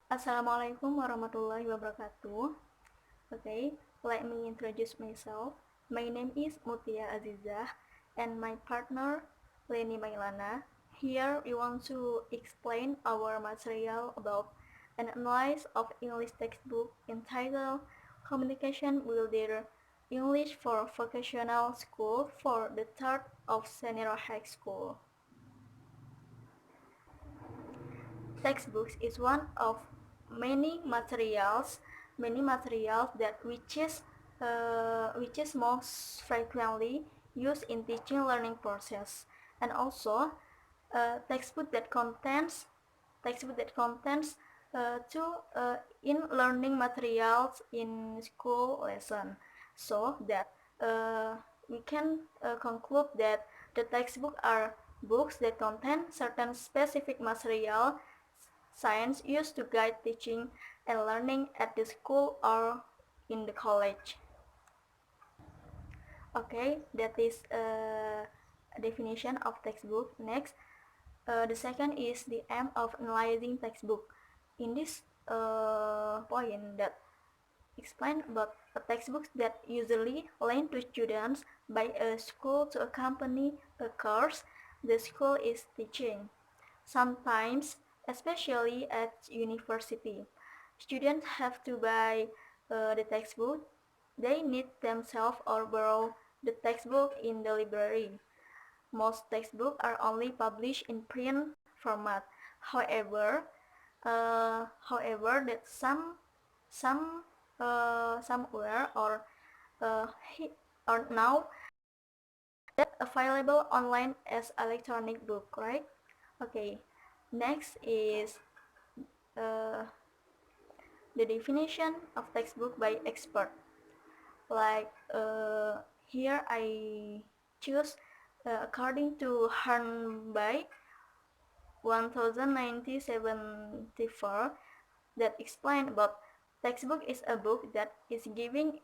Assalamualaikum warahmatullahi wabarakatuh. Okay, let me introduce myself. My name is Muthia Azizah and my partner Leni Mailana. Here we want to explain our material about an analysis of English textbook entitled Communication Builder English for Vocational School for the third of Senior High School. Textbooks is one of many materials that which is most frequently used in teaching learning process, and also textbook that contains in learning materials in school lesson, so that we can conclude that the textbook are books that contain certain specific material science used to guide teaching and learning at the school or in the college. Okay, that is a definition of textbook. Next, the second is the aim of analyzing textbook. In this point that explain about a textbook that usually lent to students by a school to accompany a course the school is teaching. Sometimes, especially at university, students have to buy the textbook. They need themselves or borrow the textbook in the library. Most textbooks are only published in print format. However, that somewhere or now that available online as electronic book, right? Okay, next is uh, the definition of textbook by expert. Like here I choose according to Hornby 1974 that explain about textbook is a book that is giving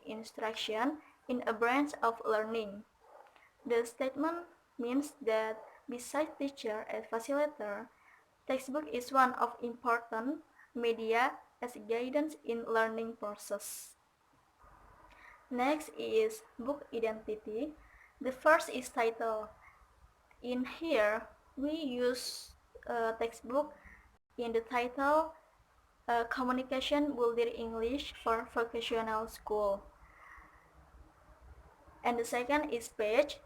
instruction in a branch of learning. The statement means that besides teacher and facilitator, textbook is one of important media as guidance in learning process. Next is book identity. The first is title. In here, we use textbook in the title Communication Builder English for Vocational School. And the second is page.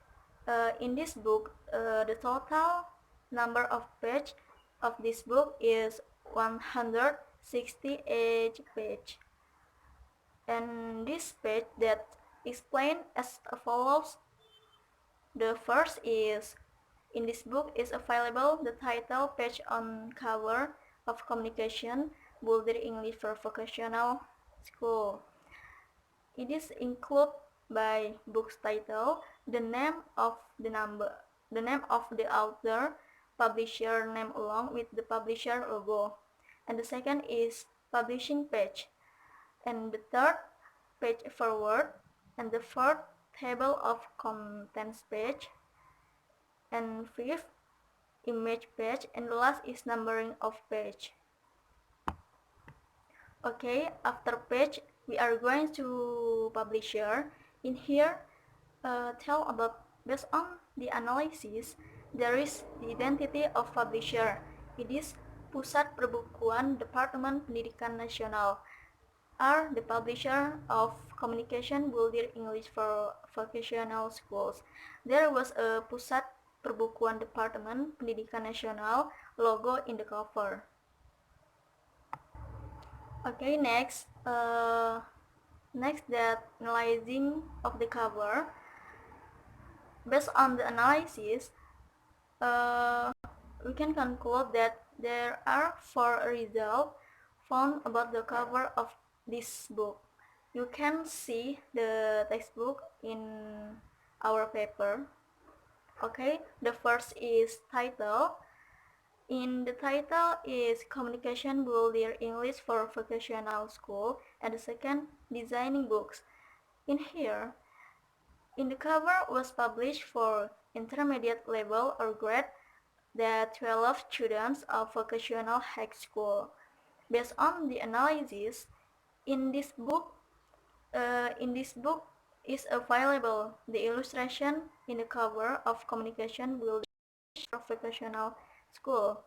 In this book, the total number of page of this book is 168 page. And this page that explained as follows. The first is, in this book is available the title page on cover of Communication Builder English for Vocational School. It is included by book's title, the name of the author, publisher name along with the publisher logo. And the second is publishing page. And the third, page forward. And the fourth, table of contents page. And fifth, image page. And the last is numbering of page. Okay, after page, we are going to publisher. In here, tell about based on the analysis, there is the identity of publisher. It is Pusat Perbukuan Departemen Pendidikan Nasional, are the publisher of Communication Builder English for Vocational Schools. There was a Pusat Perbukuan Departemen Pendidikan Nasional logo in the cover. Okay, next that analyzing of the cover. Based on the analysis, we can conclude that there are 4 results found about the cover of this book. You can see the textbook in our paper. Okay, the first is title. In the title is Communication Builder English for Vocational School, and the second, Designing Books. In here, in the cover was published for intermediate level or grade the 12 students of Vocational High School. Based on the analysis, in this book is available the illustration in the cover of Communication Building for Vocational School.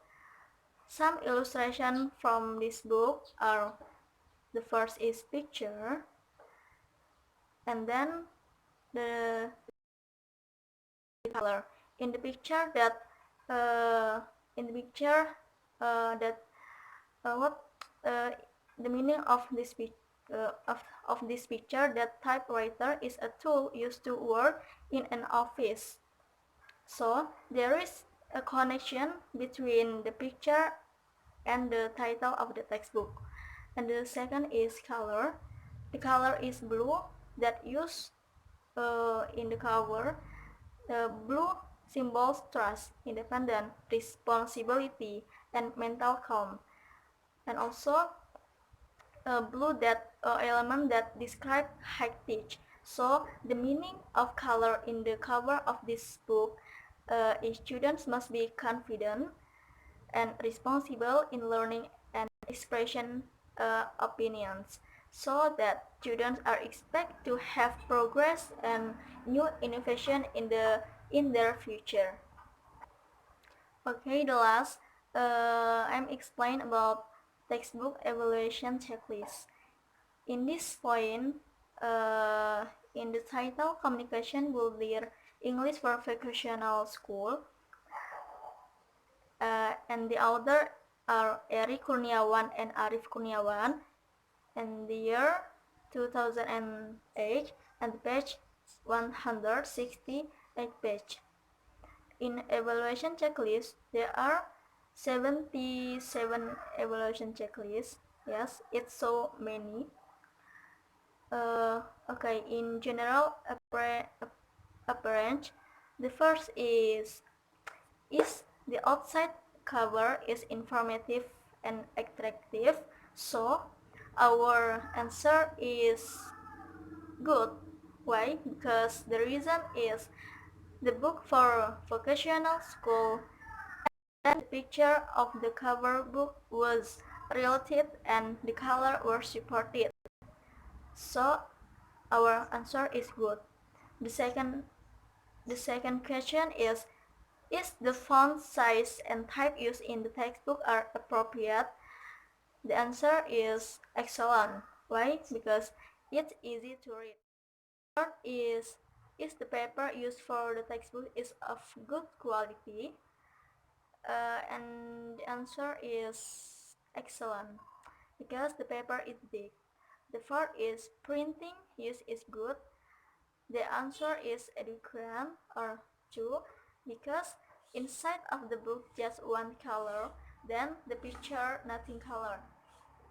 Some illustration from this book are: the first is picture, and then the color. In the picture that uh, in the picture that what the meaning of this of this picture, that typewriter is a tool used to work in an office. So there is a connection between the picture and the title of the textbook. And the second is color. The color is blue that used in the cover. The blue symbols trust, independence, responsibility, and mental calm. And also blue that element that describe heritage. So the meaning of color in the cover of this book is: students must be confident and responsible in learning and expression opinions, so that students are expected to have progress and new innovation in their future. Okay, the last I'm explain about textbook evaluation checklist. In this point, in the title Communication Building English for Vocational School, and the author are Eri Kurniawan and Arif Kurniawan, and the year 2008, and the page 168 page. In evaluation checklist, there are 77 evaluation checklists. Yes, it's so many. Okay, in general appearance, the first is the outside cover is informative and attractive, so our answer is good. Why? Because the reason is the book for vocational school and the picture of the cover book was related and the color were supported, so our answer is good. The second question is the font size and type used in the textbook are appropriate? The answer is excellent. Why? Because it's easy to read. Third is the paper used for the textbook is of good quality? And the answer is excellent, because the paper is big. The fourth is printing use is good. The answer is adequate or two, because inside of the book just one color, then the picture nothing color.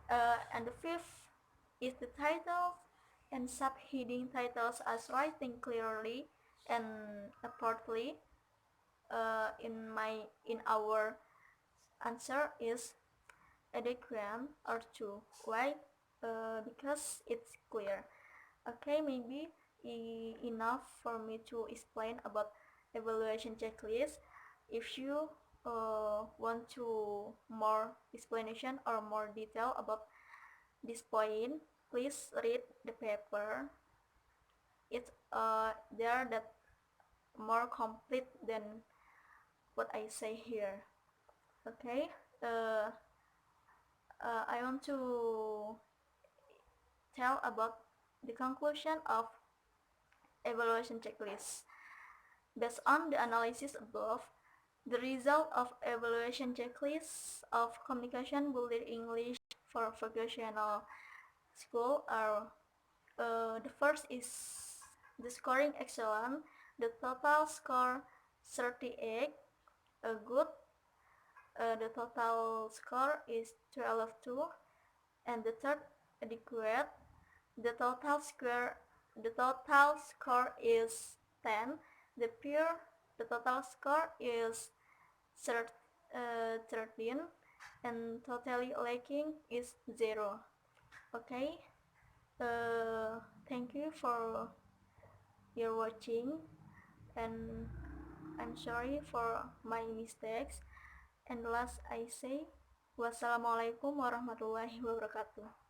And the fifth is the title and subheading titles as writing clearly and appropriately. In our answer is adequate or two. Why? Because it's clear. Okay, maybe enough for me to explain about evaluation checklist. If you want to more explanation or more detail about this point, please read the paper. It's there that more complete than what I say here. Okay, I want to tell about the conclusion of evaluation checklist. Based on the analysis above, the result of evaluation checklist of Communication Building English for Vocational School are: the first is the scoring excellent, the total score 38, a good, the total score is 12.2, and the third adequate, the total score is 10, the pure, the total score is 13, and totally lacking is 0. Okay, thank you for your watching, and I'm sorry for my mistakes. And last I say, Wassalamualaikum warahmatullahi wabarakatuh.